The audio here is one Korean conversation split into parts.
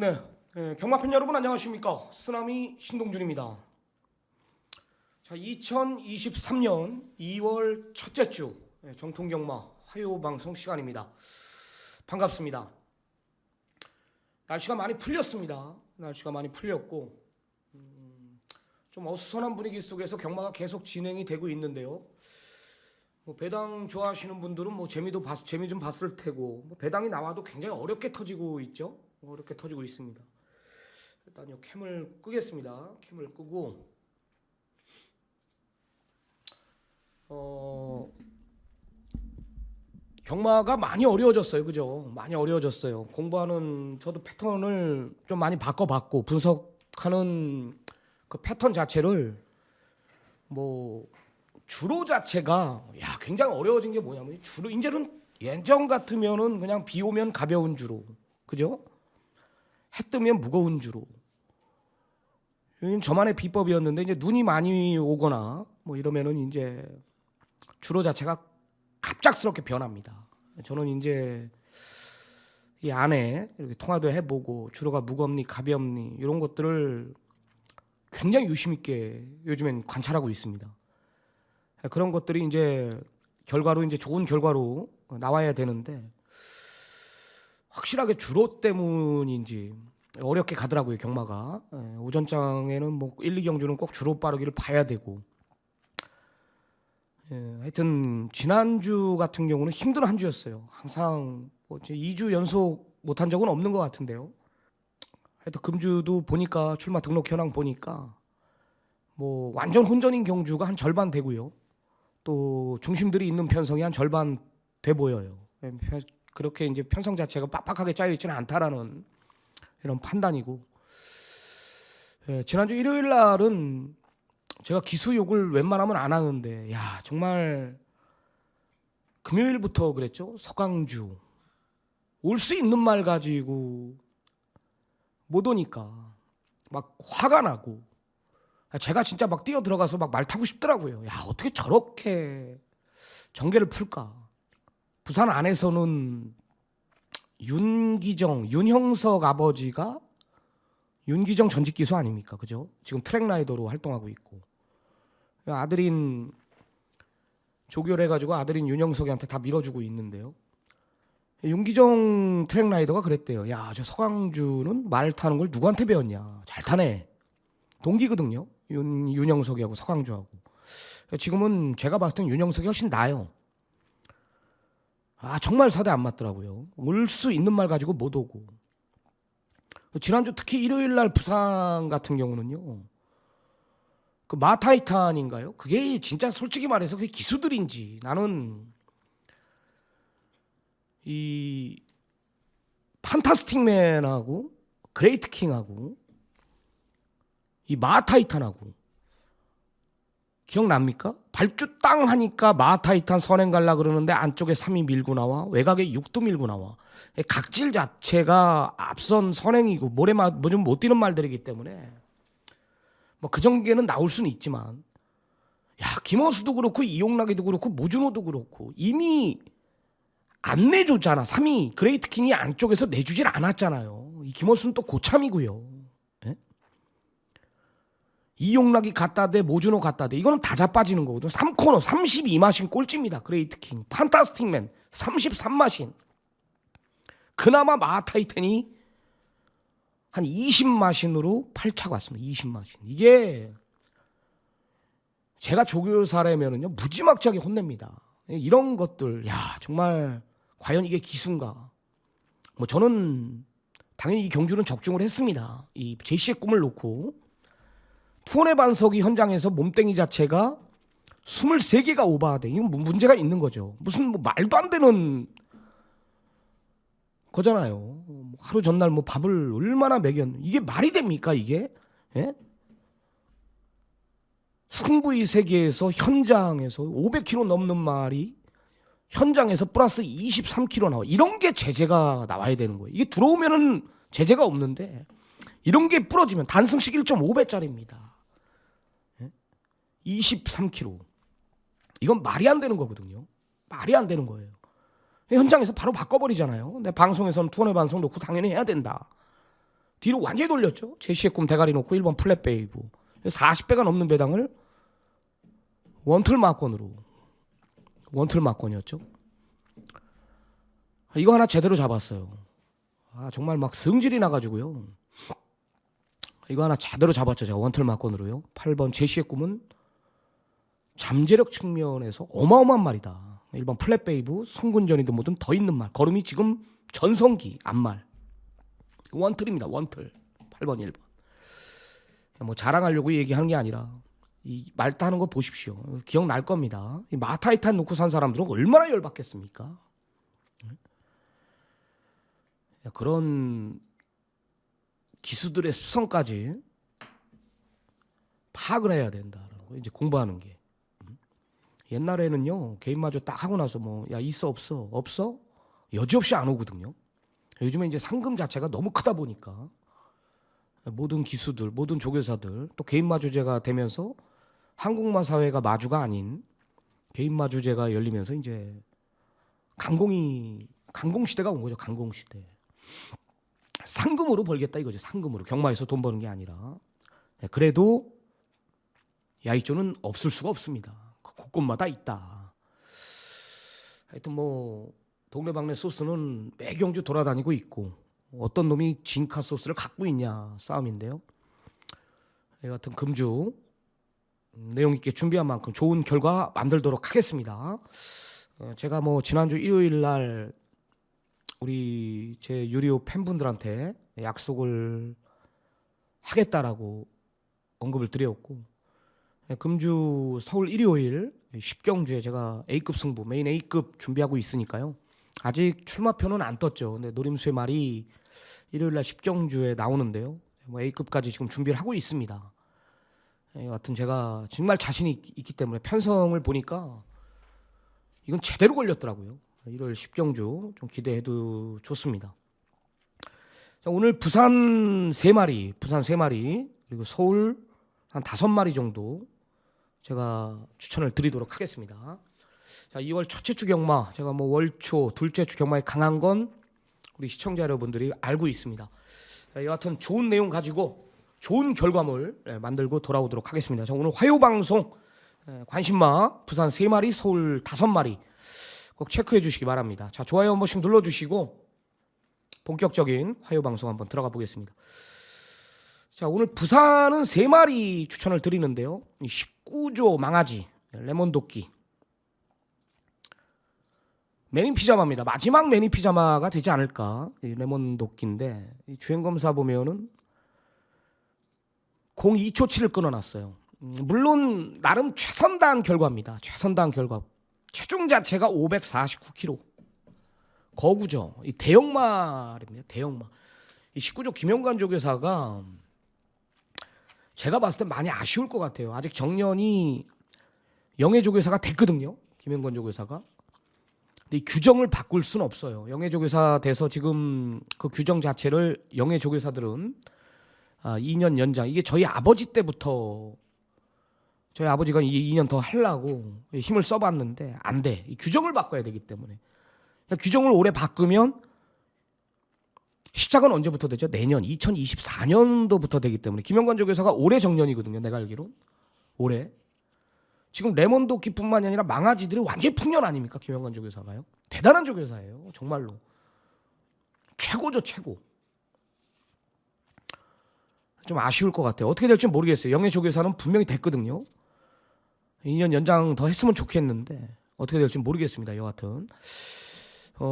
네, 경마팬 여러분 안녕하십니까? 쓰나미 신동준입니다. 자, 2023년 2월 첫째 주 정통경마 화요 방송 시간입니다. 반갑습니다. 날씨가 많이 풀렸습니다. 날씨가 많이 풀렸고 좀 어수선한 분위기 속에서 경마가 계속 진행이 되고 있는데요. 뭐 배당 좋아하시는 분들은 뭐 재미 좀 봤을 테고, 뭐 배당이 나와도 굉장히 어렵게 터지고 있죠. 어렵게 터지고 있습니다. 일단 이 캠을 끄겠습니다. 캠을 끄고 경마가 많이 어려워졌어요. 그죠? 많이 어려워졌어요. 공부하는 저도 패턴을 좀 많이 바꿔봤고 분석하는 그 패턴 자체를 뭐 주로 자체가 굉장히 어려워진 게 뭐냐면 주로 이제는 예전 같으면은 그냥 비 오면 가벼운 주로, 그죠? 해 뜨면 무거운 주로. 여기는 저만의 비법이었는데 이제 눈이 많이 오거나 뭐 이러면은 이제 주로 자체가 갑작스럽게 변합니다. 저는 이제 이 안에 이렇게 통화도 해보고 주로가 무겁니 가볍니 이런 것들을 굉장히 유심 있게 요즘엔 관찰하고 있습니다. 그런 것들이 이제 결과로 이제 좋은 결과로 나와야 되는데 확실하게 주로 때문인지 어렵게 가더라고요. 경마가 오전장에는 뭐 1, 2경주는 꼭 주로 빠르기를 봐야 되고 하여튼 지난주 같은 경우는 힘든 한 주였어요. 항상 뭐 2주 연속 못한 적은 없는 것 같은데요. 하여튼 금주도 보니까 출마 등록 현황 보니까 뭐 완전 혼전인 경주가 한 절반 되고요. 또 중심들이 있는 편성이 한 절반 돼 보여요. 그렇게 이제 편성 자체가 빡빡하게 짜여 있지는 않다라는 이런 판단이고, 지난주 일요일 날은 제가 기수욕을 웬만하면 안 하는데 정말 금요일부터 그랬죠. 서강주 올 수 있는 말 가지고 못 오니까 막 화가 나고 제가 진짜 막 뛰어 들어가서 막 말 타고 싶더라고요. 어떻게 저렇게 전개를 풀까. 부산 안에서는 윤형석 아버지가 윤기정 전직 기수 아닙니까? 그죠? 지금 트랙라이더로 활동하고 있고 아들인 조교해가지고 아들인 윤형석이한테 다 밀어주고 있는데요. 윤기정 트랙라이더가 그랬대요. 저 서강주는 말 타는 걸 누구한테 배웠냐. 잘 타네. 동기거든요. 윤형석이하고 서강주하고. 지금은 제가 봤을 땐 윤형석이 훨씬 나아요. 정말 사대 안 맞더라고요. 올 수 있는 말 가지고 못 오고. 지난주 특히 일요일 날 부산 같은 경우는요. 그 마타이탄인가요? 그게 진짜 솔직히 말해서 그게 기수들인지 나는 이 판타스틱맨하고 그레이트 킹하고 이 마타이탄하고 기억납니까? 발주 땅 하니까 마타이탄 선행 갈라 그러는데 안쪽에 3이 밀고 나와 외곽에 6도 밀고 나와. 각질 자체가 앞선 선행이고 모래마 뭐 좀 못 뛰는 말들이기 때문에 뭐 그 전개는 나올 수는 있지만 김어수도 그렇고 이용락이도 그렇고 모준호도 그렇고 이미 안 내줬잖아. 3위 그레이트 킹이 안쪽에서 내주질 않았잖아요. 이 김어수는 또 고참이고요. 이용락이 갖다 대 모준호 갖다 대 이거는 다 자빠지는 거거든. 3코너 32마신 꼴찌입니다. 그레이트 킹 판타스틱맨 33마신. 그나마 마타이탄이 한 20마신으로 8차가 왔습니다. 20마신. 이게 제가 조교사라면은요 무지막지하게 혼냅니다. 이런 것들 정말 과연 이게 기수인가. 뭐 저는 당연히 이 경주는 적중을 했습니다. 이 제시의 꿈을 놓고 투혼의 반석이 현장에서 몸땡이 자체가 23개가 오버돼. 이건 문제가 있는 거죠. 무슨 뭐 말도 안 되는 거잖아요. 하루 전날 뭐 밥을 얼마나 먹였는 이게 말이 됩니까 이게? 승부의 세계에서 현장에서 500kg 넘는 말이 현장에서 플러스 23kg 나와. 이런 게 제재가 나와야 되는 거예요. 이게 들어오면은 제재가 없는데 이런 게 부러지면 단승식 1.5배짜리입니다. 23kg. 이건 말이 안 되는 거거든요. 말이 안 되는 거예요. 현장에서 바로 바꿔버리잖아요. 근데 방송에서는 투혼의 반성 놓고 당연히 해야 된다. 뒤로 완전히 돌렸죠. 제시의 꿈 대가리 놓고 1번 플랫 베이브. 40배가 넘는 배당을 원틀 막건이었죠. 이거 하나 제대로 잡았어요. 정말 막 성질이 나가지고요. 이거 하나 제대로 잡았죠. 제가 원틀 막건으로요. 8번 제시의 꿈은 잠재력 측면에서 어마어마한 말이다. 1번 플랫 베이브, 송군전이든 뭐든 더 있는 말. 걸음이 지금 전성기 앞말. 원틀입니다. 원틀. 8번 1번. 뭐 자랑하려고 얘기하는 게 아니라 이 말따는 거 보십시오. 기억날 겁니다. 이 마타이탄 놓고 산 사람들은 얼마나 열받겠습니까? 그런 기수들의 습성까지 파악을 해야 된다라는 거. 이제 공부하는 게. 옛날에는요 개인마저 딱 하고 나서 뭐 야 있어 없어 여지없이 안 오거든요. 요즘에 이제 상금 자체가 너무 크다 보니까 모든 기수들, 모든 조교사들 또 개인마주제가 되면서 한국마 사회가 마주가 아닌 개인마주제가 열리면서 이제 강공시대가 온 거죠. 강공시대. 상금으로 벌겠다 이거죠. 상금으로. 경마에서 돈 버는 게 아니라. 그래도 야이조는 없을 수가 없습니다. 곳곳마다 있다. 하여튼 뭐 동네방네 소스는 매경주 돌아다니고 있고 어떤 놈이 진카 소스를 갖고 있냐 싸움인데요. 여하튼 금주 내용 있게 준비한 만큼 좋은 결과 만들도록 하겠습니다. 제가 뭐 지난주 일요일 날 우리 제 유리오 팬분들한테 약속을 하겠다라고 언급을 드렸고 금주 서울 일요일 10경주에 제가 A급 승부 메인 A급 준비하고 있으니까요. 아직 출마표는 안 떴죠. 근데 노림수의 말이 일요일 날 10경주에 나오는데요. 뭐 A급까지 지금 준비를 하고 있습니다. 여하튼 제가 정말 자신이 있기 때문에 편성을 보니까 이건 제대로 걸렸더라고요. 일요일 10경주 좀 기대해도 좋습니다. 자, 오늘 부산 3마리 그리고 서울 한 5마리 정도 제가 추천을 드리도록 하겠습니다. 자, 2월 첫째 주 경마 제가 뭐 월초 둘째 주 경마에 강한 건 우리 시청자 여러분들이 알고 있습니다. 자, 여하튼 좋은 내용 가지고 좋은 결과물 만들고 돌아오도록 하겠습니다. 자, 오늘 화요 방송 관심마 부산 3마리 서울 5마리 꼭 체크해 주시기 바랍니다. 자, 좋아요 한 번씩 눌러주시고 본격적인 화요 방송 한번 들어가 보겠습니다. 자, 오늘 부산은 3마리 추천을 드리는데요. 19조 망아지 레몬도끼 매니피자마입니다. 마지막 매니피자마가 되지 않을까. 이 레몬도끼인데 이 주행검사 보면은 02초7을 끊어놨어요. 물론 나름 최선당 결과입니다. 최선당 결과. 체중 자체가 549kg. 거구죠. 이 대형말입니다. 대형말. 이 19조 김영관 조교사가 제가 봤을 때 많이 아쉬울 것 같아요. 아직 정년이 영예 조교사가 됐거든요. 김영관 조교사가. 근데 이 규정을 바꿀 수는 없어요. 영예 조교사 돼서 지금 그 규정 자체를 영예 조교사들은 2년 연장. 이게 저희 아버지 때부터 저희 아버지가 2년 더 하려고 힘을 써봤는데 안 돼. 이 규정을 바꿔야 되기 때문에. 규정을 올해 바꾸면 시작은 언제부터 되죠? 내년 2024년도부터 되기 때문에 김영관 조교사가 올해 정년이거든요. 내가 알기로. 올해. 지금 레몬도끼뿐만이 아니라 망아지들이 완전히 풍년 아닙니까? 김영관 조교사가요. 대단한 조교사예요. 정말로. 최고죠. 최고. 좀 아쉬울 것 같아요. 어떻게 될지 모르겠어요. 영예 조교사는 분명히 됐거든요. 2년 연장 더 했으면 좋겠는데 어떻게 될지 모르겠습니다. 여하튼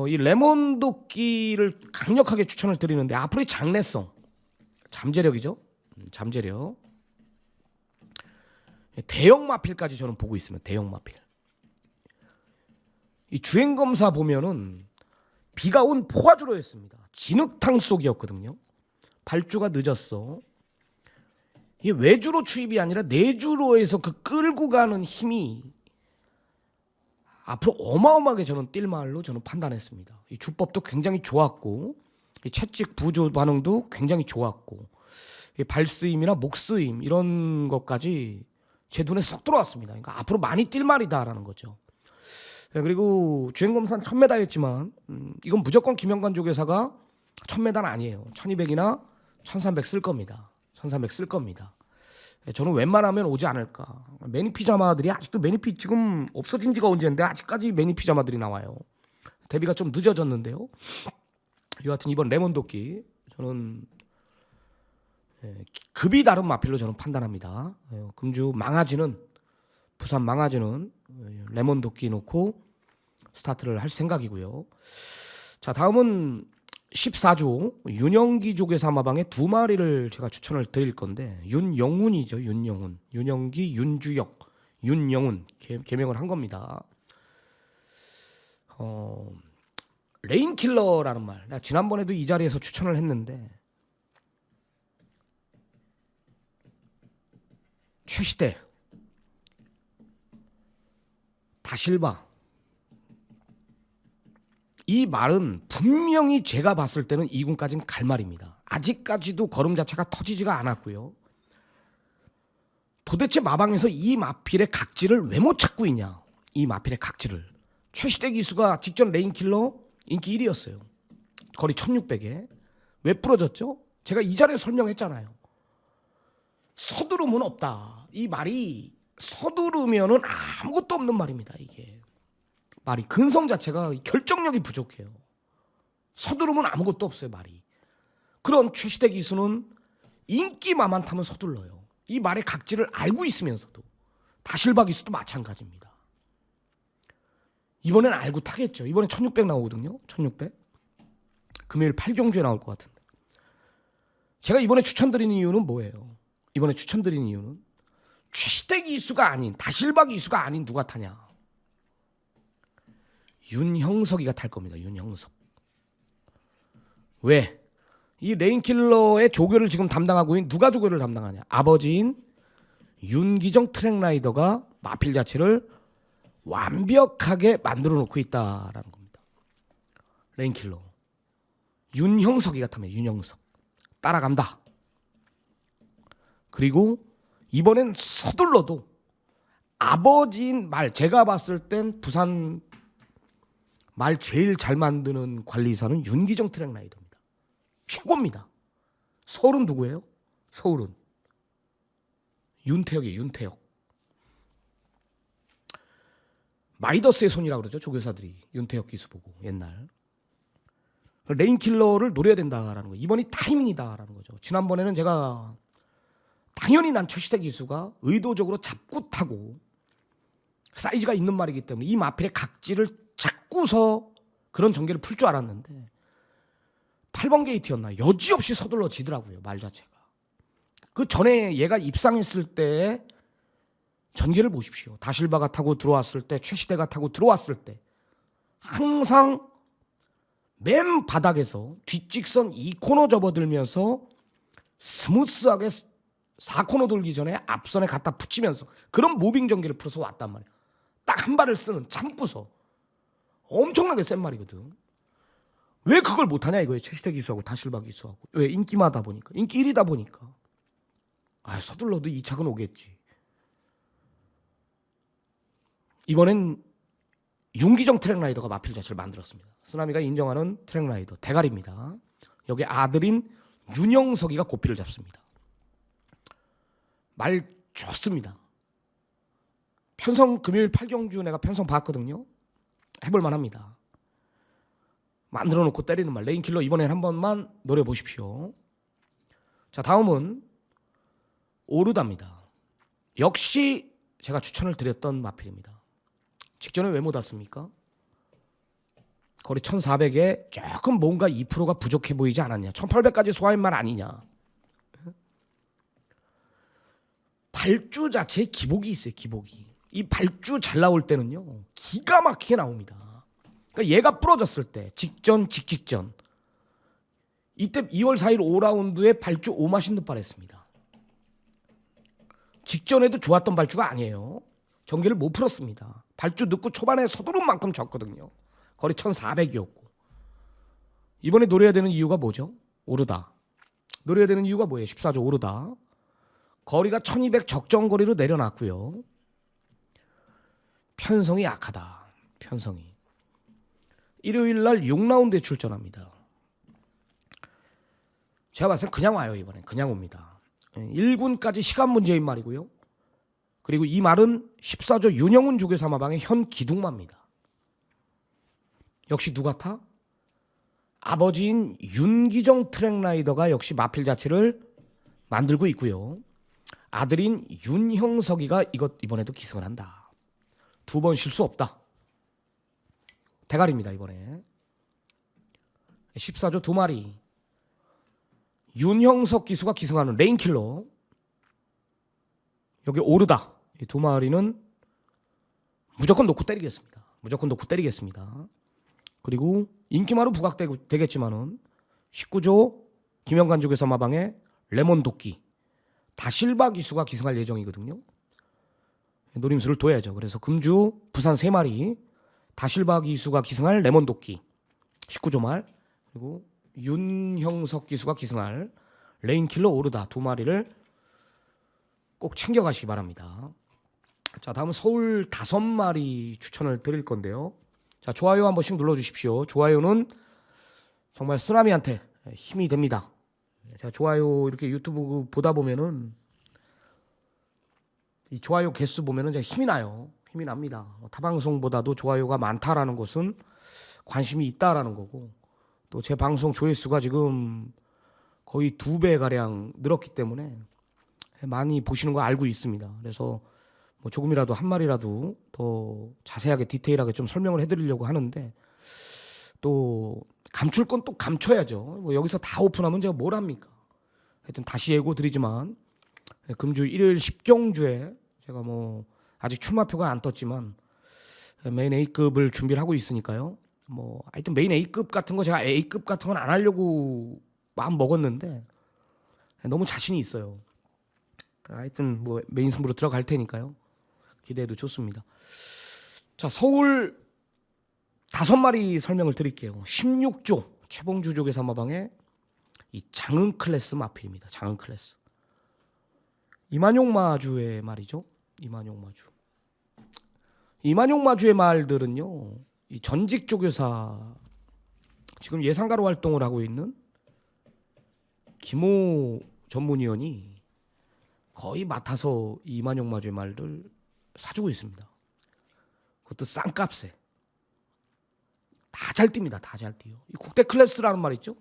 이 레몬도끼를 강력하게 추천을 드리는데 앞으로의 장래성, 잠재력이죠. 잠재력. 대형 마필까지 저는 보고 있으면 대형 마필. 이 주행검사 보면은 비가 온 포화주로였습니다. 진흙탕 속이었거든요. 발주가 늦었어. 이게 외주로 추입이 아니라 내주로에서 그 끌고 가는 힘이 앞으로 어마어마하게 저는 뛸 말로 저는 판단했습니다. 이 주법도 굉장히 좋았고 이 채찍 부조 반응도 굉장히 좋았고 이 발쓰임이나 목쓰임 이런 것까지 제 눈에 쏙 들어왔습니다. 그러니까 앞으로 많이 뛸 말이다라는 거죠. 그리고 주행검사는 1000m였지만 이건 무조건 김영관 조교사가 1000m는 아니에요. 1200이나 1300 쓸 겁니다. 1300 쓸 겁니다. 저는 웬만하면 오지 않을까. 매니 피자마들이 아직도 매니 지금 없어진 지가 언제인데 아직까지 매니 피자마들이 나와요. 데뷔가 좀 늦어졌는데요. 여하튼 이번 레몬 도끼 저는 급이 다른 마필로 저는 판단합니다. 금주 망아지는 부산 망아지는 레몬 도끼 놓고 스타트를 할 생각이고요. 자, 다음은 14조 윤영기 조개 사마방의 두 마리를 제가 추천을 드릴 건데 윤영훈이죠. 윤영훈, 윤영기, 윤주혁, 윤영훈 개명을 한 겁니다. 레인킬러라는 말, 내가 지난번에도 이 자리에서 추천을 했는데 최시대, 다실바, 이 말은 분명히 제가 봤을 때는 2군까지는 갈 말입니다. 아직까지도 걸음 자체가 터지지가 않았고요. 도대체 마방에서 이 마필의 각질을 왜 못 찾고 있냐. 이 마필의 각질을. 최시대 기수가 직전 레인킬러 인기 1위였어요. 거리 1600에. 왜 부러졌죠? 제가 이 자리에 설명했잖아요. 서두름은 없다. 이 말이 서두르면은 아무것도 없는 말입니다. 이게 말이 근성 자체가 결정력이 부족해요. 서두르면 아무것도 없어요. 말이. 그런 최시대 기수는 인기만만 타면 서둘러요. 이 말의 각질을 알고 있으면서도. 다실바 기수도 마찬가지입니다. 이번엔 알고 타겠죠. 이번에 1600 나오거든요. 1600. 금요일 8경주에 나올 것 같은데. 제가 이번에 추천드리는 이유는 뭐예요? 이번에 추천드리는 이유는 최시대 기수가 아닌, 다실바 기수가 아닌 누가 타냐. 윤형석이가 탈 겁니다. 윤형석. 왜? 이 레인킬러의 조교를 지금 담당하고 있는 누가 조교를 담당하냐. 아버지인 윤기정 트랙라이더가 마필 자체를 완벽하게 만들어 놓고 있다라는 겁니다. 레인킬러. 윤형석이가 타면 윤형석. 따라간다. 그리고 이번엔 서둘러도 아버지인 말, 제가 봤을 땐 부산 말 제일 잘 만드는 관리사는 윤기정 트랙라이더입니다. 최고입니다. 서울은 누구예요? 서울은 윤태혁이에요. 윤태혁. 마이더스의 손이라고 그러죠. 조교사들이 윤태혁 기수 보고 옛날. 레인킬러를 노려야 된다라는 거. 이번이 타이밍이다라는 거죠. 지난번에는 제가 당연히 난 최시대 기수가 의도적으로 잡고 타고 사이즈가 있는 말이기 때문에 이 마필의 각질을 잡고서 그런 전개를 풀 줄 알았는데 8번 게이트였나 여지없이 서둘러 지더라고요. 말 자체가. 그 전에 얘가 입상했을 때 전개를 보십시오. 다실바가 타고 들어왔을 때, 최시대가 타고 들어왔을 때 항상 맨 바닥에서 뒷직선 2코너 접어들면서 스무스하게 4코너 돌기 전에 앞선에 갖다 붙이면서 그런 무빙 전개를 풀어서 왔단 말이야. 딱 한 발을 쓰는, 참고서. 엄청나게 센 말이거든. 왜 그걸 못하냐 이거예요. 최시대 기수하고 다실바 기수하고. 왜? 인기마다 보니까. 인기 1위다 보니까. 서둘러도 2착은 오겠지. 이번엔 윤기정 트랙라이더가 마필 자체를 만들었습니다. 쓰나미가 인정하는 트랙라이더 대가리입니다. 여기 아들인 윤영석이가 고삐를 잡습니다. 말 좋습니다. 편성 금요일 8경주 내가 편성 봤거든요. 해볼만 합니다. 만들어 놓고 때리는 말. 레인킬러 이번엔 한 번만 노려보십시오. 자, 다음은 오르다입니다. 역시 제가 추천을 드렸던 마필입니다. 직전에 왜 못 왔습니까? 거리 1400에 조금 뭔가 2%가 부족해 보이지 않았냐. 1800까지 소화인 말 아니냐. 발주 자체에 기복이 있어요. 기복이. 이 발주 잘 나올 때는요. 기가 막히게 나옵니다. 그러니까 얘가 부러졌을 때 직전 직전 이때 2월 4일 5라운드에 발주 오마신드 발했습니다. 직전에도 좋았던 발주가 아니에요. 전개를 못 풀었습니다. 발주 늦고 초반에 서두른 만큼 졌거든요. 거리 1400이었고. 이번에 노려야 되는 이유가 뭐죠? 오르다. 노려야 되는 이유가 뭐예요? 14조 오르다. 거리가 1200 적정거리로 내려놨고요. 편성이 약하다. 편성이. 일요일날 6라운드에 출전합니다. 제가 봤을 땐 그냥 와요. 이번엔 그냥 옵니다. 1군까지 시간 문제인 말이고요. 그리고 이 말은 14조 윤영훈 조교사마방의 현 기둥마입니다. 역시 누가 타? 아버지인 윤기정 트랙라이더가 역시 마필 자체를 만들고 있고요. 아들인 윤형석이가 이번에도 기승을 한다. 2번 실수 없다. 대가리입니다. 이번에 14조 2마리. 윤형석 기수가 기승하는 레인킬러. 여기 오르다. 이 2마리는 무조건 놓고 때리겠습니다. 무조건 놓고 때리겠습니다. 그리고 인기마로 부각되겠지만은 19조 김영관 조교사 마방의 레몬 도끼 다실바 기수가 기승할 예정이거든요. 노림수를 둬야죠. 그래서 금주 부산 3마리 다실바 기수가 기승할 레몬 도끼 19조 말, 그리고 윤형석 기수가 기승할 레인킬러 오르다 2마리를 꼭 챙겨가시기 바랍니다. 자, 다음은 서울 5마리 추천을 드릴 건데요. 자, 좋아요 한 번씩 눌러주십시오. 좋아요는 정말 쓰나미한테 힘이 됩니다. 제가 좋아요 이렇게 유튜브 보다 보면은 이 좋아요 개수 보면은 제가 힘이 나요. 힘이 납니다. 타 방송보다도 좋아요가 많다라는 것은 관심이 있다라는 거고, 또 제 방송 조회수가 지금 거의 2배 가량 늘었기 때문에 많이 보시는 거 알고 있습니다. 그래서 뭐 조금이라도 한 마리라도 더 자세하게 디테일하게 좀 설명을 해드리려고 하는데, 또 감출 건 또 감춰야죠. 뭐 여기서 다 오픈하면 제가 뭘 합니까? 하여튼 다시 예고 드리지만 금주 일요일 10경주에 제가 뭐 아직 출마표가 안 떴지만 메인 A급을 준비를 하고 있으니까요. 뭐 하여튼 메인 A급 같은 거 제가 A급 같은 건 안 하려고 마음 먹었는데 너무 자신이 있어요. 하여튼 뭐 메인 승부로 들어갈 테니까요. 기대해도 좋습니다. 자, 서울 5마리 설명을 드릴게요. 16조 최봉주 조교사 마방의 이 장흥 클래스 마필입니다. 장흥 클래스. 이만용 마주의 말이죠. 이만용 마주. 이만용 마주의 말들은요. 이 전직 조교사, 지금 예상가로 활동을 하고 있는 김호 전문위원이 거의 맡아서 이만용 마주의 말들 사주고 있습니다. 그것도 싼 값에. 다 잘 띱니다. 다 잘 띄요. 이 국대 클래스라는 말 있죠?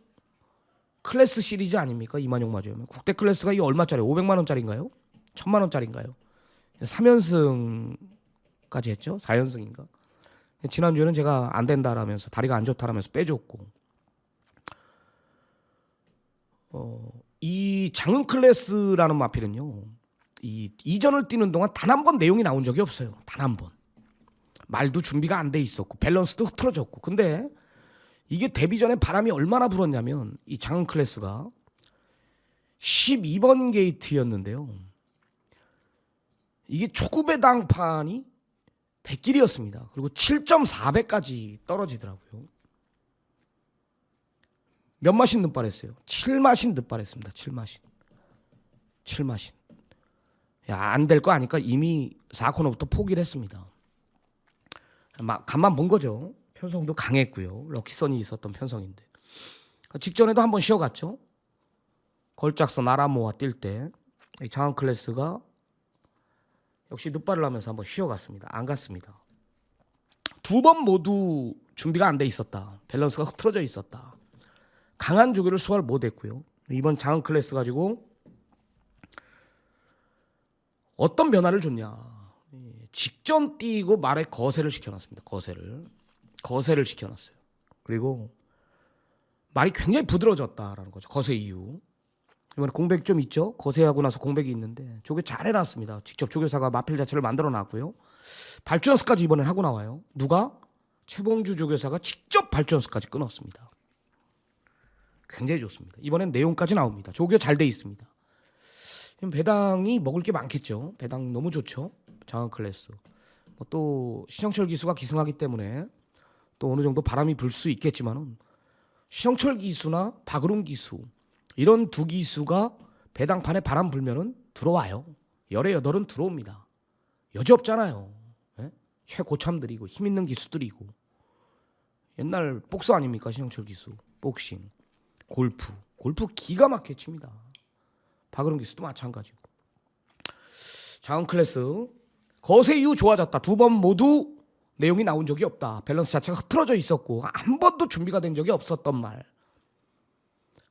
클래스 시리즈 아닙니까? 이만용 마주면. 국대 클래스가 이 얼마짜리? 500만 원짜리인가요? 1000만 원짜리인가요? 3연승까지 했죠? 4연승인가? 지난주에는 제가 안 된다라면서, 다리가 안 좋다라면서 빼줬고, 이 장흥 클래스라는 마필은요, 이 이전을 뛰는 동안 단 한 번 내용이 나온 적이 없어요. 단 한 번. 말도 준비가 안 돼 있었고 밸런스도 흐트러졌고. 근데 이게 데뷔 전에 바람이 얼마나 불었냐면, 이 장흥 클래스가 12번 게이트였는데요. 이게 초구배당판이 대길이었습니다. 그리고 7.4배까지 떨어지더라고요. 몇 마신 득발했어요? 7마신 득발했습니다. 7마신. 야, 안 될 거 아니까 이미 4코너부터 포기를 했습니다. 간만 본 거죠. 편성도 강했고요. 럭키선이 있었던 편성인데. 직전에도 한번 쉬어갔죠. 걸작선 아라모와 뛸 때 장흥 클래스가 역시 늑발을 하면서 한번 쉬어갔습니다. 안 갔습니다. 2번 모두 준비가 안 돼 있었다. 밸런스가 흐트러져 있었다. 강한 조교를 소화를 못했고요. 이번 장흥 클래스 가지고 어떤 변화를 줬냐. 직전 뛰고 말에 거세를 시켜놨습니다. 거세를 시켜놨어요. 그리고 말이 굉장히 부드러워졌다라는 거죠. 거세 이후. 이번에 공백 좀 있죠. 거세하고 나서 공백이 있는데 조교 잘 해놨습니다. 직접 조교사가 마필 자체를 만들어놨고요. 발주연습까지 이번엔 하고 나와요. 누가? 최봉주 조교사가 직접 발주연습까지 끊었습니다. 굉장히 좋습니다. 이번엔 내용까지 나옵니다. 조교 잘 돼 있습니다. 배당이 먹을 게 많겠죠. 배당 너무 좋죠. 장흥 클래스. 또 신영철 기수가 기승하기 때문에 또 어느 정도 바람이 불 수 있겠지만은, 신영철 기수나 박으론 기수 이런 두 기수가 배당판에 바람 불면은 들어와요. 열의 여덟은 들어옵니다. 여지 없잖아요. 예? 최고참들이고 힘 있는 기수들이고. 옛날 복서 아닙니까? 신영철 기수. 복싱, 골프 골프 기가 막히게 칩니다. 박은홍 기수도 마찬가지고. 장은 클래스 거세 이후 좋아졌다. 두 번 모두 내용이 나온 적이 없다. 밸런스 자체가 흐트러져 있었고 한 번도 준비가 된 적이 없었던 말.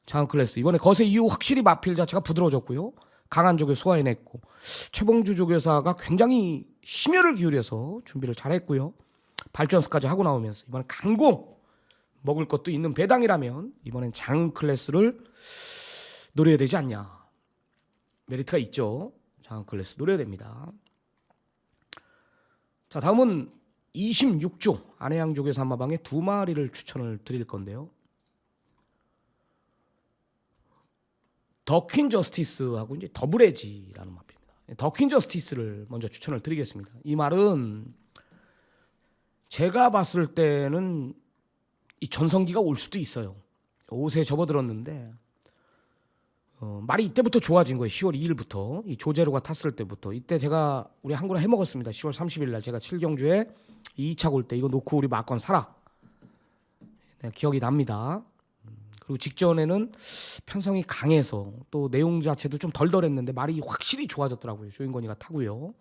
장은 클래스 이번에 거세 이후 확실히 마필 자체가 부드러워졌고요. 강한 조교 소화해냈고 최봉주 조교사가 굉장히 심혈을 기울여서 준비를 잘했고요. 발전스까지 하고 나오면서 이번에 강공 먹을 것도 있는 배당이라면 이번엔 장은 클래스를 노려야 되지 않냐. 메리트가 있죠. 장은 클래스 노려야 됩니다. 자, 다음은 26조 안해양 조교사 한마방에 두 마리를 추천을 드릴 건데요. 더퀸 저스티스하고 이제 더블 에지라는 마필입니다. 더퀸 저스티스를 먼저 추천을 드리겠습니다. 이 말은 제가 봤을 때는 이 전성기가 올 수도 있어요. 5세에 접어들었는데 말이 이때부터 좋아진 거예요. 10월 2일부터 이 조제로가 탔을 때부터. 이때 제가 우리 한구나 해먹었습니다. 10월 30일 날 제가 7경주에 2차 골 때 이거 놓고 우리 막건 사라. 기억이 납니다. 그리고 직전에는 편성이 강해서 또 내용 자체도 좀 덜덜했는데 말이 확실히 좋아졌더라고요. 조인건이가 타고요.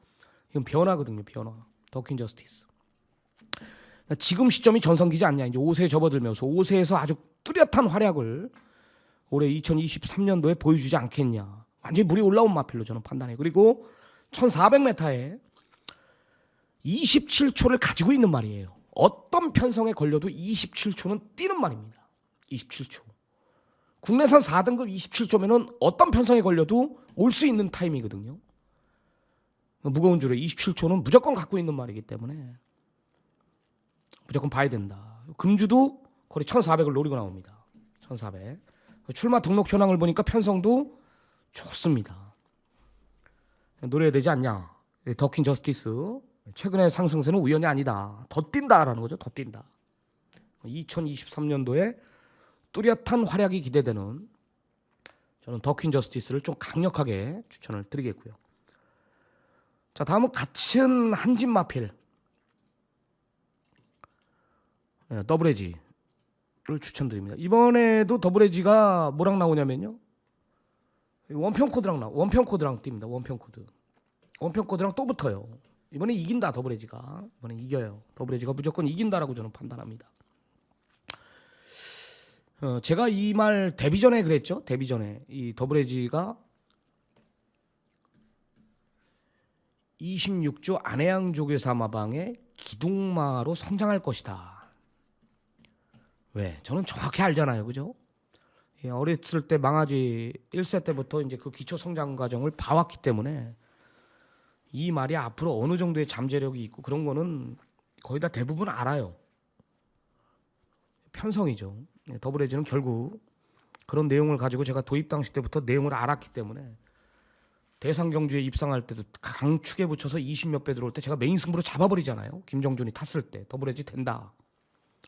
이건 변화거든요. 변화. 더퀸 저스티스. 지금 시점이 전성기지 않냐. 이제 5세에 접어들면서 5세에서 아주 뚜렷한 활약을 올해 2023년도에 보여주지 않겠냐. 완전히 물이 올라온 마필로 저는 판단해요. 그리고 1400m에 27초를 가지고 있는 말이에요. 어떤 편성에 걸려도 27초는 뛰는 말입니다. 27초. 국내선 4등급 27초면은 어떤 편성에 걸려도 올 수 있는 타임이거든요. 무거운 줄에 27초는 무조건 갖고 있는 말이기 때문에 무조건 봐야 된다. 금주도 거의 1400을 노리고 나옵니다. 1400. 출마 등록 현황을 보니까 편성도 좋습니다. 노려야 되지 않냐. 더퀸 저스티스. 최근의 상승세는 우연이 아니다. 더 뛴다라는 거죠. 더 뛴다. 2023년도에 뚜렷한 활약이 기대되는 저는 더퀸 저스티스를 좀 강력하게 추천을 드리겠고요. 자, 다음은 같은 한진 마필 더블 에지를 추천드립니다. 이번에도 더블 에지가 뭐랑 나오냐면요. 원평 코드랑 뜁니다. 원평 코드랑 또 붙어요. 이번에 이긴다. 더블 에지가 이번에 이겨요. 더블 에지가 무조건 이긴다라고 저는 판단합니다. 제가 이 말 데뷔 전에 그랬죠. 데뷔 전에 이 더블 에지가 26조 안해양 조교사 마방의 기둥마로 성장할 것이다. 왜? 저는 정확히 알잖아요. 그죠? 어렸을 때 망아지 1세 때부터 이제 그 기초 성장 과정을 봐왔기 때문에 이 말이 앞으로 어느 정도의 잠재력이 있고 그런 거는 거의 다 대부분 알아요. 편성이죠. 더블 에지는 결국 그런 내용을 가지고 제가 도입 당시 때부터 내용을 알았기 때문에 대상 경주에 입상할 때도 강축에 붙여서 20몇 배 들어올 때 제가 메인 승부로 잡아버리잖아요. 김정준이 탔을 때 더블 에지 된다.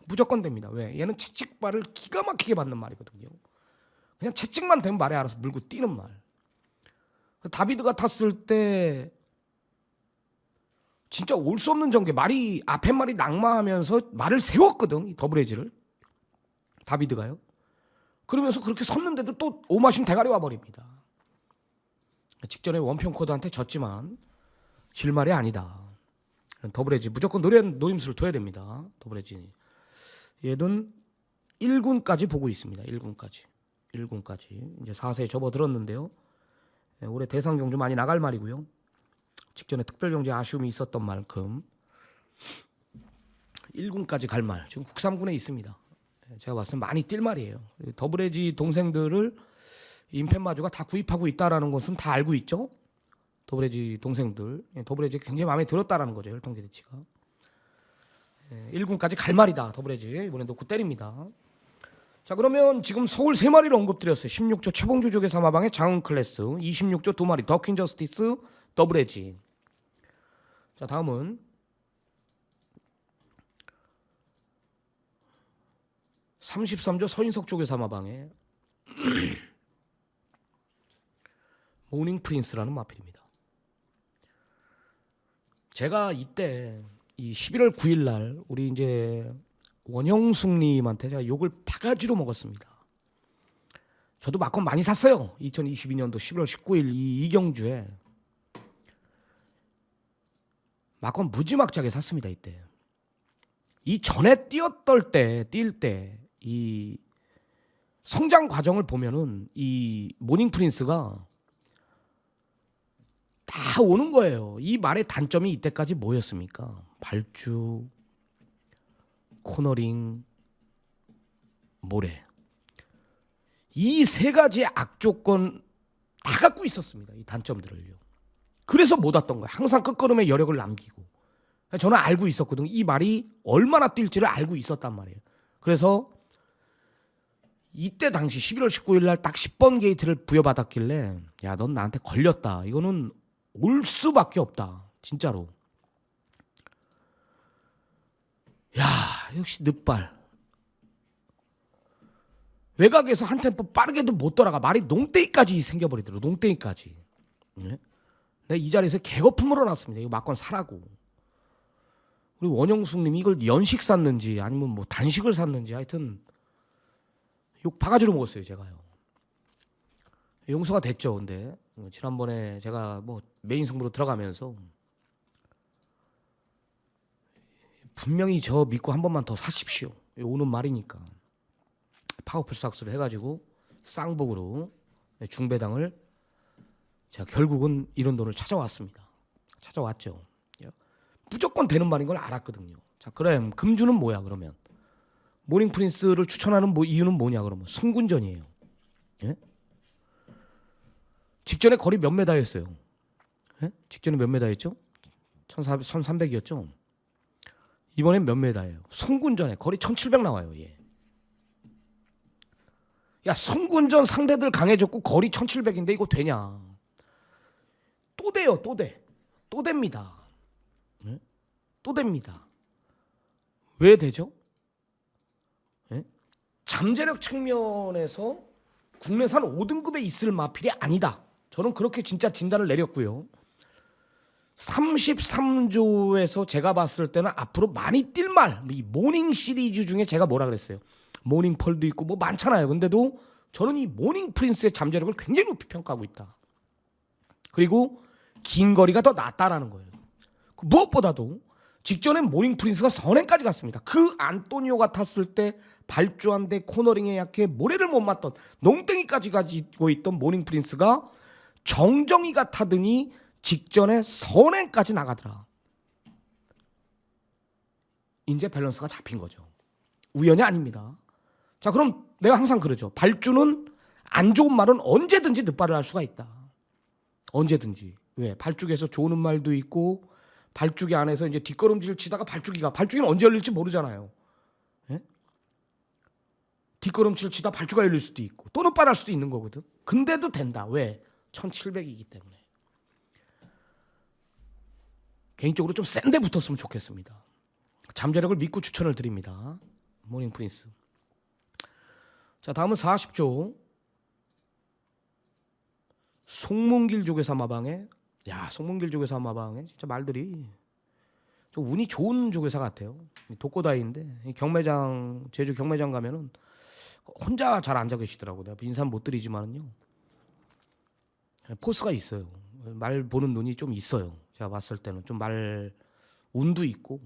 무조건 됩니다. 왜? 얘는 채찍발을 기가 막히게 받는 말이거든요. 그냥 채찍만 되면 말에 알아서 물고 뛰는 말. 다비드가 탔을 때 진짜 올 수 없는 전개. 말이 앞에 말이 낙마하면서 말을 세웠거든. 이 더블 에지를. 다비드가요. 그러면서 그렇게 섰는데도 또 오마신 대가리 와버립니다. 직전에 원평 코드한테 졌지만 질 말이 아니다. 더블 에지 무조건 노림수를 둬야 됩니다. 더블 에지. 얘는 1군까지 보고 있습니다. 1군까지. 이제 4세에 접어들었는데요. 올해 대상 경주 많이 나갈 말이고요. 직전에 특별 경주에 아쉬움이 있었던 만큼 1군까지 갈 말. 지금 국삼군에 있습니다. 제가 봤을 때 많이 뛸 말이에요. 더블 에지 동생들을 임펜마주가 다 구입하고 있다라는 것은 다 알고 있죠. 더블 에지 동생들. 더블 에지 굉장히 마음에 들었다라는 거죠. 혈통제대치가. 1군까지 갈 말이다. 더블 에지. 이번에 놓고 때립니다. 자, 그러면 지금 서울 3마리를 언급드렸어요. 16조 최봉주 조교사 마방의 장은 클래스, 26조 2마리 더퀸 저스티스, 더블 에지. 자, 다음은 33조 서인석 조교사 마방의 모닝 프린스라는 마필입니다. 제가 이때 이 11월 9일 날 우리 이제 원영숙님한테 제가 욕을 바가지로 먹었습니다. 저도 막건 많이 샀어요. 2022년도 11월 19일 이 이경주에 막건 무지막지하게 샀습니다. 이때 이 전에 뛸 때 이 성장 과정을 보면은 이 모닝 프린스가 다 오는 거예요. 이 말의 단점이 이때까지 뭐였습니까? 발주, 코너링, 모래. 이 세 가지의 악조건 다 갖고 있었습니다. 이 단점들을요. 그래서 못 왔던 거예요. 항상 끝걸음에 여력을 남기고. 저는 알고 있었거든요. 이 말이 얼마나 뛸지를 알고 있었단 말이에요. 그래서 이때 당시 11월 19일 날 딱 10번 게이트를 부여받았길래 야, 넌 나한테 걸렸다. 이거는 올 수밖에 없다. 진짜로. 야, 역시 늦발. 외곽에서 한 템포 빠르게도 못 돌아가. 말이 농땡이까지 생겨버리더라고. 농땡이까지. 네? 내가 이 자리에서 개거품 물어놨습니다. 이거 막건 사라고. 우리 원영숙님이 이걸 연식 샀는지 아니면 뭐 단식을 샀는지 하여튼 욕 바가지로 먹었어요. 제가요. 용서가 됐죠. 근데 지난번에 제가 뭐 메인 승부로 들어가면서 분명히 저 믿고 한 번만 더 사십시오. 오는 말이니까. 파워풀 삭스를 해가지고 쌍복으로 중배당을 제가 결국은 이런 돈을 찾아왔습니다. 찾아왔죠. 무조건 되는 말인 걸 알았거든요. 자, 그럼 금주는 뭐야 그러면? 모닝 프린스를 추천하는 이유는 뭐냐 그러면? 승군전이에요. 예? 직전에 거리 몇 메다였어요? 예? 직전에 몇 메다였죠? 1300이었죠? 이번엔 몇 메다예요? 승군전에 거리 1700 나와요. 예. 야, 승군전 상대들 강해졌고 거리 1700인데 이거 되냐? 또 돼요. 또 돼. 또 됩니다. 예? 또 됩니다. 왜 되죠? 예? 잠재력 측면에서 국내산 5등급에 있을 마필이 아니다. 저는 그렇게 진짜 진단을 내렸고요. 33조에서 제가 봤을 때는 앞으로 많이 뛸 말, 이 모닝 시리즈 중에 제가 뭐라 그랬어요? 모닝 펄도 있고 뭐 많잖아요. 근데도 저는 이 모닝 프린스의 잠재력을 굉장히 높이 평가하고 있다. 그리고 긴 거리가 더 낫다라는 거예요. 무엇보다도 직전엔 모닝 프린스가 선행까지 갔습니다. 그 안토니오가 탔을 때 발주한데 코너링에 약해 모래를 못 맞던 농땡이까지 가지고 있던 모닝 프린스가 정정이가 타더니 직전에 선행까지 나가더라. 이제 밸런스가 잡힌 거죠. 우연이 아닙니다. 자, 그럼 내가 항상 그러죠. 발주는 안 좋은 말은 언제든지 늦발을 할 수가 있다. 언제든지. 왜? 발주기에서 좋은 말도 있고 발주기 안에서 이제 뒷걸음질 치다가 발주기는 언제 열릴지 모르잖아요. 예? 뒷걸음질 치다 발주가 열릴 수도 있고 또 늦발할 수도 있는 거거든. 근데도 된다. 왜? 1700이기 때문에. 개인적으로 좀 센 데 붙었으면 좋겠습니다. 잠재력을 믿고 추천을 드립니다. 모닝 프린스. 자, 다음은 40조 송문길 조계사 마방에. 야, 송문길 조계사 마방에 진짜 말들이 좀 운이 좋은 조계사 같아요. 독고다이인데 경매장, 제주 경매장 가면은 혼자 잘 앉아 계시더라고요. 내가 인사 못 드리지만은요, 포스가 있어요. 말 보는 눈이 좀 있어요. 제가 봤을 때는 좀 말 운도 있고.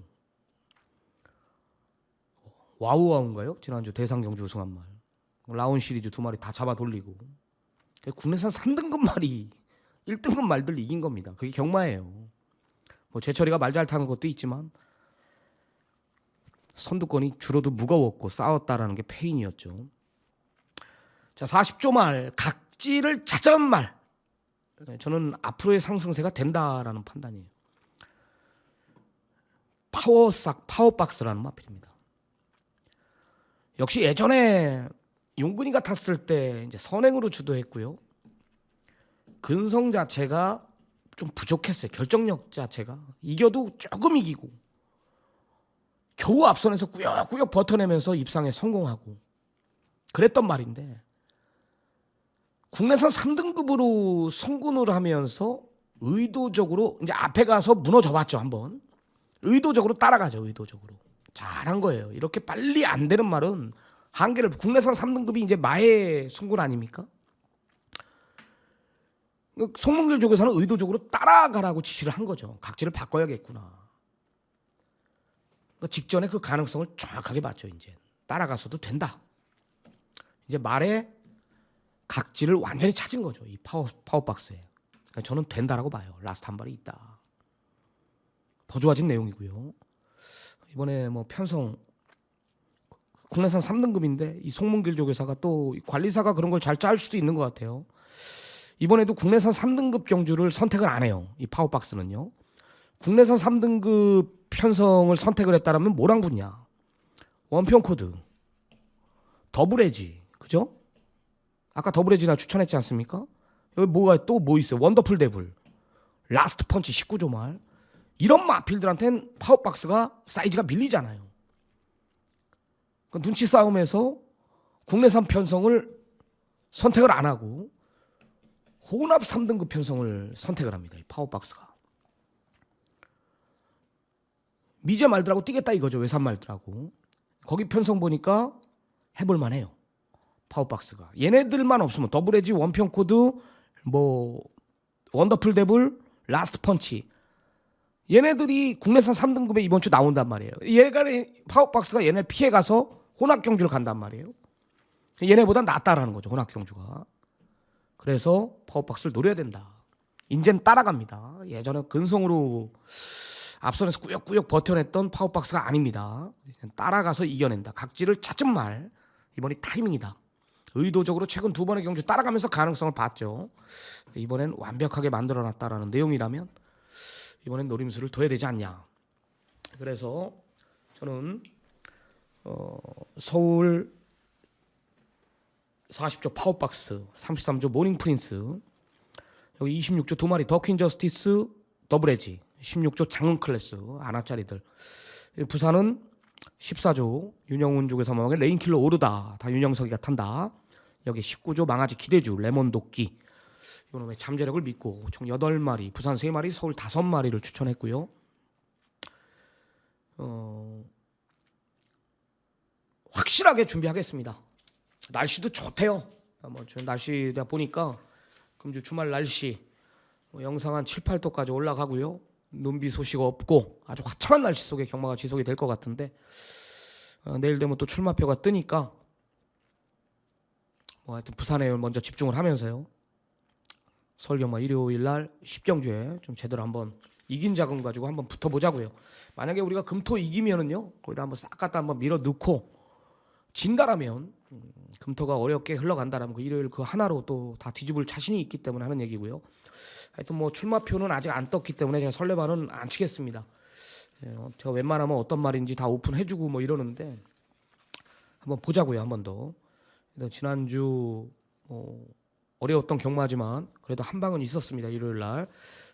와우와우인가요? 지난주 대상경주 우승한 말. 라운 시리즈 2마리 다 잡아 돌리고. 국내산 3등급 말이 1등급 말들 이긴 겁니다. 그게 경마예요. 뭐 제철이가 말 잘 타는 것도 있지만 선두권이 줄어도 무거웠고 싸웠다라는 게 패인이었죠. 자, 40조 말 각지를 찾아온 말. 저는 앞으로의 상승세가 된다라는 판단이에요. 파워박스라는 마필입니다. 역시 예전에 용근이가 탔을 때 이제 선행으로 주도했고요. 근성 자체가 좀 부족했어요. 결정력 자체가. 이겨도 조금 이기고 겨우 앞선에서 꾸역꾸역 버텨내면서 입상에 성공하고 그랬던 말인데, 국내선 3등급으로 성군을 하면서 의도적으로 이제 앞에 가서 무너져 봤죠. 한번 의도적으로 따라가죠. 의도적으로 잘한 거예요. 이렇게 빨리 안 되는 말은 한계를 국내선 3등급이 이제 마의 순군 아닙니까? 송문길 쪽에서는 의도적으로 따라가라고 지시를 한 거죠. 각지를 바꿔야겠구나. 그러니까 직전에 그 가능성을 정확하게 봤죠. 이제 따라가서도 된다. 이제 말에 각지를 완전히 찾은 거죠. 이 파워박스에. 그러니까 저는 된다라고 봐요. 라스트 한 발이 있다. 더 좋아진 내용이고요. 이번에 뭐 편성 국내산 3등급인데 이 송문길 조교사가 또 관리사가 그런 걸 잘 짤 수도 있는 것 같아요. 이번에도 국내산 3등급 경주를 선택을 안 해요. 이 파워박스는요. 국내산 3등급 편성을 선택을 했다라면 뭐랑 붙냐? 원편 코드, 더블 에지, 그죠? 아까 더블 에지나 추천했지 않습니까? 여기 뭐가 또 뭐 있어요? 원더풀 데블, 라스트 펀치 19조 말. 이런 마필들한텐 파워박스가 사이즈가 밀리잖아요. 그 눈치 싸움에서 국내산 편성을 선택을 안 하고 혼합 3등급 편성을 선택을 합니다. 이 파워박스가. 미제 말들하고 뛰겠다 이거죠. 외산 말들하고. 거기 편성 보니까 해볼만 해요. 파워박스가. 얘네들만 없으면 더블 에지, 원편 코드, 뭐 원더풀 데블, 라스트 펀치. 얘네들이 국내산 3등급에 이번 주 나온단 말이에요. 얘가 파워박스가 얘네 피해가서 혼합 경주를 간단 말이에요. 얘네보다 낫다라는 거죠. 혼합 경주가. 그래서 파워박스를 노려야 된다. 이제는 따라갑니다. 예전에 근성으로 앞선에서 꾸역꾸역 버텨냈던 파워박스가 아닙니다. 따라가서 이겨낸다. 각지를 찾은 말. 이번이 타이밍이다. 의도적으로 최근 두 번의 경주 따라가면서 가능성을 봤죠. 이번엔 완벽하게 만들어놨다라는 내용이라면 이번엔 노림수를 둬야 되지 않냐. 그래서 저는 서울 40조 파워박스, 33조 모닝 프린스, 여기 26조 두 마리 더퀸 저스티스 더블 에지, 16조 장흥 클래스 아나짜리들. 부산은 14조 윤영훈 쪽의 사망에 레인킬러 오르다. 다 윤영석이가 탄다. 여기 19조 망아지 기대주 레몬 도끼. 이거는 왜 잠재력을 믿고 총 8마리, 부산 3마리, 서울 5마리를 추천했고요. 확실하게 준비하겠습니다. 날씨도 좋대요. 뭐 날씨 내가 보니까 금주 주말 날씨 영상 한 7, 8도까지 올라가고요. 눈비 소식 없고 아주 화창한 날씨 속에 경마가 지속이 될 것 같은데 내일 되면 또 출마표가 뜨니까 뭐 하여튼 부산에 먼저 집중을 하면서요. 서울경마 일요일 날 10경주에 좀 제대로 한번 이긴 자금 가지고 한번 붙어보자고요. 만약에 우리가 금토 이기면은요 거기다 한번 싹 갖다 한번 밀어 넣고 진다라면 금토가 어렵게 흘러간다라면 그 일요일 그 하나로 또 다 뒤집을 자신이 있기 때문에 하는 얘기고요. 하여튼 뭐 출마표는 아직 안 떴기 때문에 제가 설레발은 안 치겠습니다. 제가 웬만하면 어떤 말인지 다 오픈해주고 뭐 이러는데 한번 보자고요. 한 번 더. 지난주 어려웠던 경마지만 그래도 한 방은 있었습니다. 일요일 날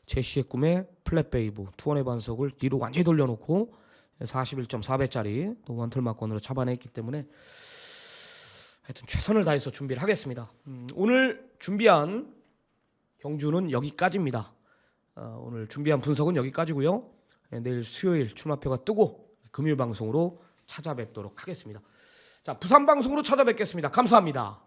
제시의 꿈에 플랫베이브 투원의 반석을 뒤로 완전히 돌려놓고 41.4배짜리 또 원틀마권으로 잡아냈기 때문에 하여튼 최선을 다해서 준비를 하겠습니다. 오늘 준비한 경주는 여기까지입니다. 오늘 준비한 분석은 여기까지고요. 내일 수요일 출마표가 뜨고 금요일 방송으로 찾아뵙도록 하겠습니다. 자, 부산 방송으로 찾아뵙겠습니다. 감사합니다.